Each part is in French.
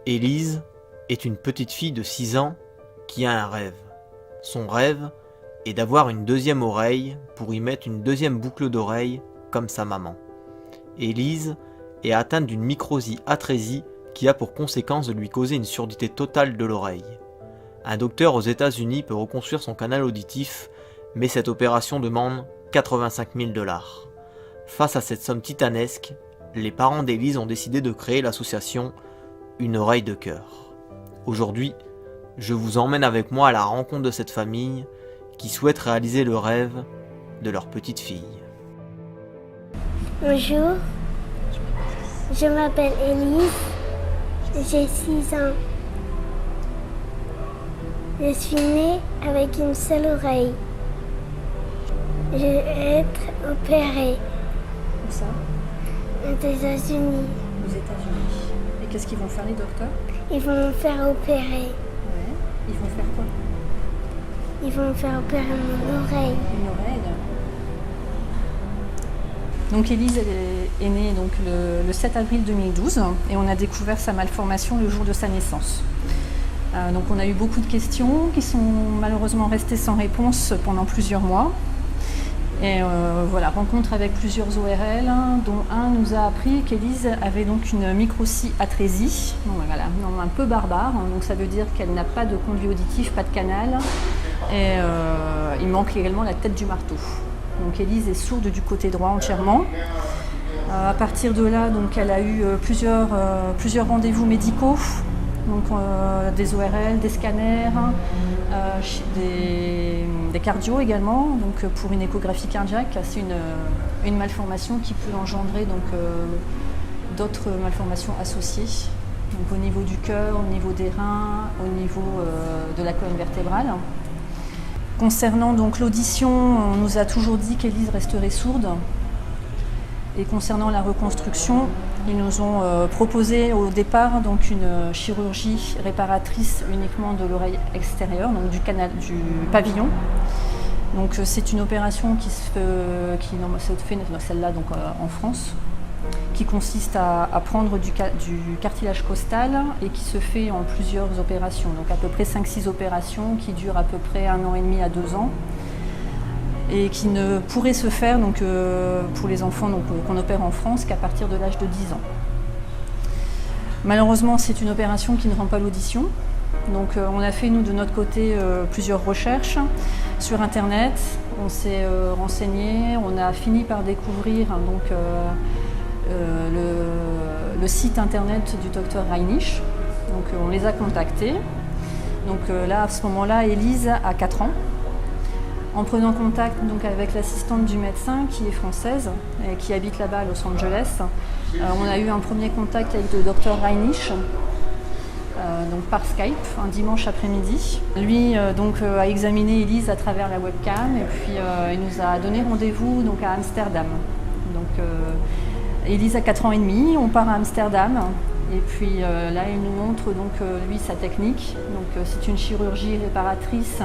Élise est une petite fille de 6 ans qui a un rêve. Son rêve est d'avoir une deuxième oreille pour y mettre une deuxième boucle d'oreille comme sa maman. Élise est atteinte d'une microsie-atrésie qui a pour conséquence de lui causer une surdité totale de l'oreille. Un docteur aux États-Unis peut reconstruire son canal auditif, mais cette opération demande 85 000 $. Face à cette somme titanesque, les parents d'Élise ont décidé de créer l'association Une oreille de cœur. Aujourd'hui, je vous emmène avec moi à la rencontre de cette famille qui souhaite réaliser le rêve de leur petite fille. Bonjour, je m'appelle Élise, j'ai 6 ans. Je suis née avec une seule oreille. Je vais être opérée Où ça? aux États-Unis. Aux États-Unis. Et qu'est-ce qu'ils vont faire les docteurs? Ils vont me faire opérer. Ouais. Ils vont faire quoi? Ils vont me faire opérer mon oreille. Une oreille. Donc Élise est née donc, le 7 avril 2012 et on a découvert sa malformation le jour de sa naissance. Donc on a eu beaucoup de questions qui sont malheureusement restées sans réponse pendant plusieurs mois. Et voilà, rencontre avec plusieurs ORL, dont un nous a appris qu'Élise avait donc une microsie-atrésie, donc voilà, un peu barbare, donc ça veut dire qu'elle n'a pas de conduit auditif, pas de canal, et il manque également la tête du marteau. Donc Élise est sourde du côté droit entièrement. À partir de là, donc, elle a eu plusieurs rendez-vous médicaux, donc des ORL, des scanners, des cardios également, donc pour une échographie cardiaque. C'est une malformation qui peut engendrer d'autres malformations associées, donc au niveau du cœur, au niveau des reins, au niveau de la colonne vertébrale. Concernant donc l'audition, on nous a toujours dit qu'Élise resterait sourde. Et concernant la reconstruction, ils nous ont proposé au départ donc une chirurgie réparatrice uniquement de l'oreille extérieure, donc du pavillon. Donc c'est une opération qui se fait celle-là donc en France, qui consiste à prendre du cartilage costal et qui se fait en plusieurs opérations, donc à peu près 5-6 opérations qui durent à peu près 1 an et demi à 2 ans. Et qui ne pourrait se faire donc, pour les enfants qu'on opère en France qu'à partir de l'âge de 10 ans. Malheureusement, c'est une opération qui ne rend pas l'audition. Donc on a fait, nous, de notre côté, plusieurs recherches sur Internet. On s'est renseigné, on a fini par découvrir le site Internet du docteur Reinisch. Donc on les a contactés. Donc là, à ce moment-là, Élise a 4 ans. En prenant contact donc, avec l'assistante du médecin qui est française et qui habite là-bas à Los Angeles, on a eu un premier contact avec le docteur Reinisch donc par Skype un dimanche après-midi. Lui a examiné Élise à travers la webcam et puis il nous a donné rendez-vous donc, à Amsterdam. Donc, Élise a 4 ans et demi, on part à Amsterdam. Et puis là, il nous montre donc, lui sa technique. Donc, c'est une chirurgie réparatrice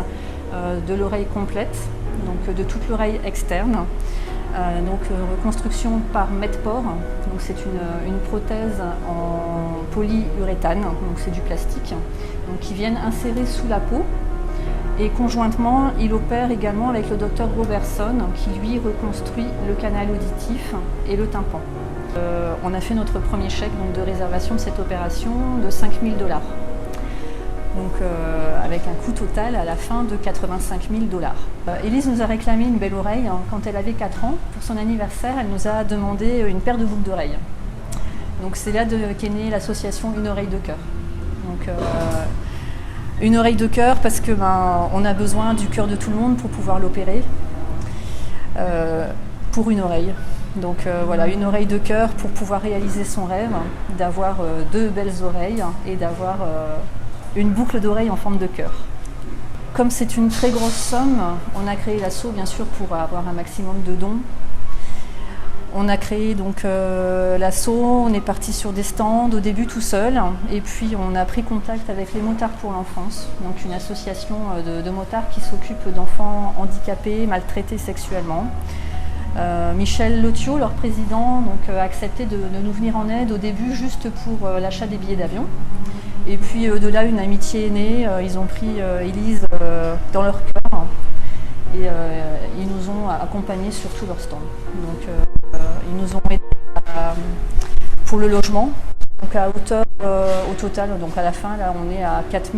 de l'oreille complète, donc de toute l'oreille externe. Reconstruction par Medport. Donc, c'est une prothèse en polyuréthane, donc c'est du plastique, donc, qui viennent insérer sous la peau. Et conjointement, il opère également avec le docteur Robertson qui lui reconstruit le canal auditif et le tympan. On a fait notre premier chèque donc, de réservation de cette opération de 5 000 $. Donc, avec un coût total à la fin de 85 000 $. Élise nous a réclamé une belle oreille quand elle avait 4 ans. Pour son anniversaire, elle nous a demandé une paire de boucles d'oreilles. Donc c'est là qu'est née l'association Une oreille de cœur. Donc, une oreille de cœur parce que on a besoin du cœur de tout le monde pour pouvoir l'opérer pour une oreille. Donc voilà, une oreille de cœur pour pouvoir réaliser son rêve, d'avoir 2 belles oreilles et d'avoir une boucle d'oreille en forme de cœur. Comme c'est une très grosse somme, on a créé l'asso bien sûr pour avoir un maximum de dons. On a créé donc l'asso, on est parti sur des stands au début tout seul et puis on a pris contact avec les Motards pour l'enfance, donc une association de motards qui s'occupe d'enfants handicapés, maltraités sexuellement. Michel Lotio, leur président, donc, a accepté de nous venir en aide au début juste pour l'achat des billets d'avion. Et puis de là, une amitié est née. Ils ont pris Élise dans leur cœur et ils nous ont accompagnés sur tout leur stand. Donc ils nous ont aidés pour le logement. Donc à hauteur, au total, donc à la fin, là, on est à 4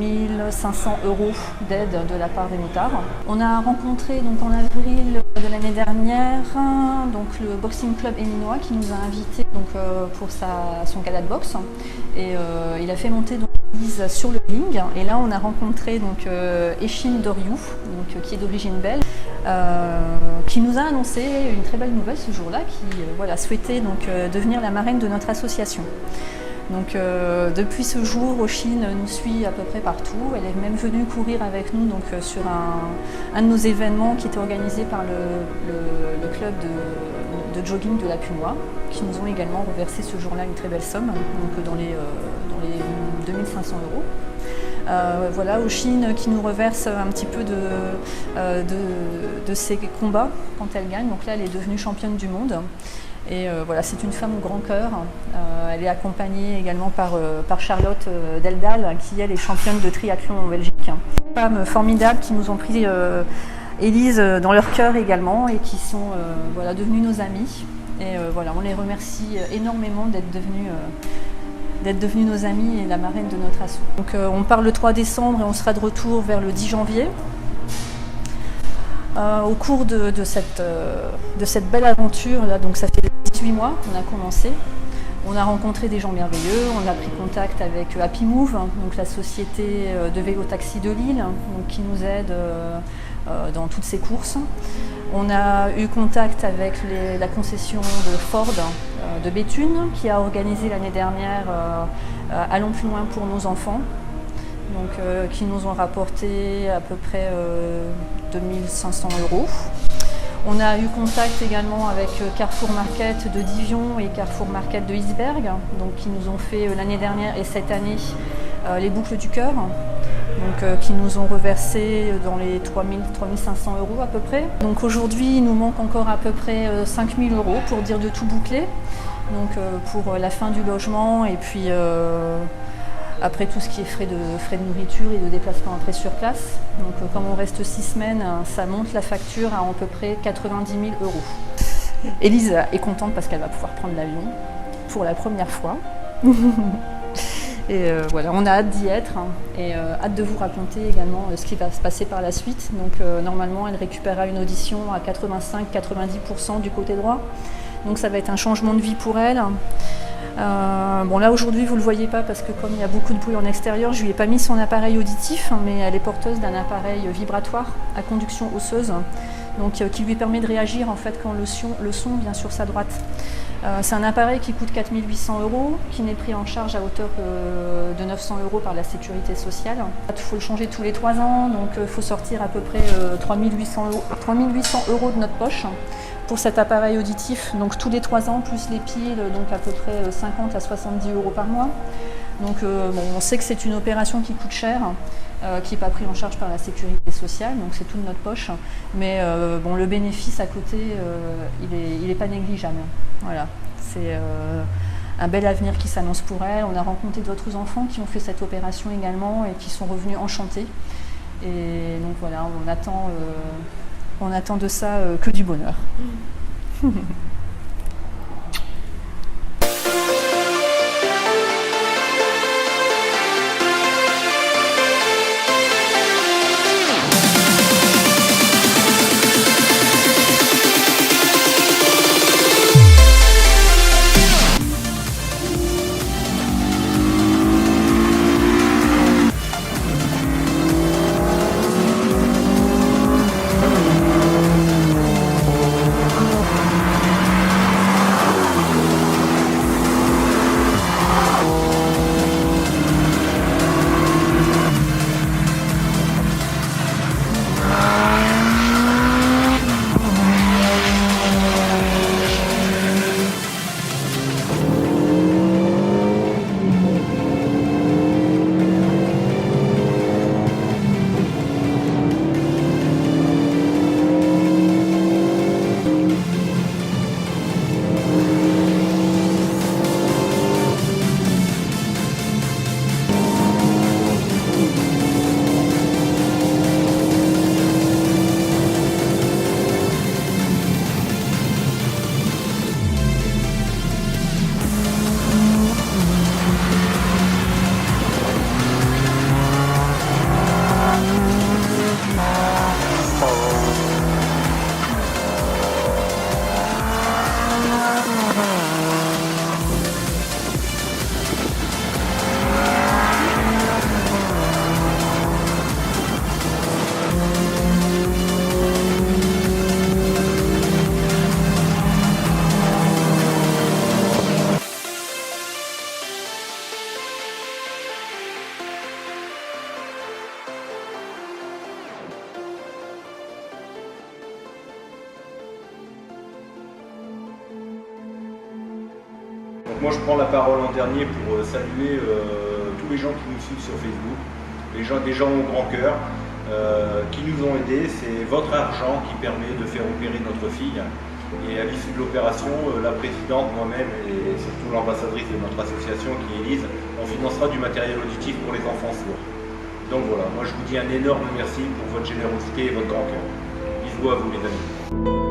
500 € d'aide de la part des motards. On a rencontré donc, en avril de l'année dernière donc, le Boxing Club Héninois qui nous a invités donc, pour son gala de boxe. Et il a fait monter donc, Lise sur le ring. Et là, on a rencontré donc, Echine Doriou, donc, qui est d'origine belge, qui nous a annoncé une très belle nouvelle ce jour-là, qui voilà, souhaitait donc, devenir la marraine de notre association. Donc depuis ce jour, Oshine nous suit à peu près partout. Elle est même venue courir avec nous donc, sur un de nos événements qui était organisé par le club de jogging de la Punois, qui nous ont également reversé ce jour-là une très belle somme, donc dans les 2500 €. Voilà, Oshine qui nous reverse un petit peu de ses combats quand elle gagne. Donc là, elle est devenue championne du monde. Et voilà, c'est une femme au grand cœur. Elle est accompagnée également par Charlotte Deldal, qui elle est championne de triathlon en Belgique. Des femmes formidables qui nous ont pris Élise dans leur cœur également et qui sont voilà, devenues nos amies. Et voilà, on les remercie énormément d'être devenues nos amies et la marraine de notre asso. Donc on part le 3 décembre et on sera de retour vers le 10 janvier. Au cours de cette belle aventure, là, donc ça fait 18 mois qu'on a commencé. On a rencontré des gens merveilleux, on a pris contact avec Happy Move, donc la société de vélo-taxi de Lille, donc, qui nous aide dans toutes ces courses. On a eu contact avec la concession de Ford de Béthune, qui a organisé l'année dernière Allons plus loin pour nos enfants. Donc, qui nous ont rapporté à peu près 2500 €. On a eu contact également avec Carrefour Market de Divion et Carrefour Market de Isberg, donc, qui nous ont fait l'année dernière et cette année les boucles du cœur, donc, qui nous ont reversé dans les 3500 € à peu près. Donc aujourd'hui, il nous manque encore à peu près 5000 € pour dire de tout boucler, donc, pour la fin du logement et puis après tout ce qui est frais de nourriture et de déplacement après sur place. Donc comme on reste 6 semaines, ça monte la facture à peu près 90 000 €. Élise est contente parce qu'elle va pouvoir prendre l'avion pour la première fois. Et voilà, on a hâte d'y être et hâte de vous raconter également ce qui va se passer par la suite. Donc normalement, elle récupérera une audition à 85-90% du côté droit. Donc ça va être un changement de vie pour elle. Bon là aujourd'hui vous ne le voyez pas parce que comme il y a beaucoup de bruit en extérieur, je ne lui ai pas mis son appareil auditif, mais elle est porteuse d'un appareil vibratoire à conduction osseuse, donc, qui lui permet de réagir en fait quand le son vient sur sa droite. C'est un appareil qui coûte 4 800 €, qui n'est pris en charge à hauteur de 900 € par la sécurité sociale. Il faut le changer tous les 3 ans, donc il faut sortir à peu près 3 800 € de notre poche pour cet appareil auditif, donc tous les 3 ans, plus les piles, donc à peu près 50 à 70 € par mois. Donc bon, on sait que c'est une opération qui coûte cher, qui n'est pas pris en charge par la sécurité sociale, donc c'est tout de notre poche. Mais bon, le bénéfice à côté, il est pas négligeable. Voilà, c'est un bel avenir qui s'annonce pour elle. On a rencontré d'autres enfants qui ont fait cette opération également et qui sont revenus enchantés. Et donc voilà, on attend de ça que du bonheur. moi je prends la parole en dernier pour saluer tous les gens qui nous suivent sur Facebook, des gens au grand cœur, qui nous ont aidés. C'est votre argent qui permet de faire opérer notre fille. Et à l'issue de l'opération, la présidente, moi-même et surtout l'ambassadrice de notre association qui est Élise, on financera du matériel auditif pour les enfants sourds. Donc voilà, moi je vous dis un énorme merci pour votre générosité et votre grand cœur. Bisous à vous les amis.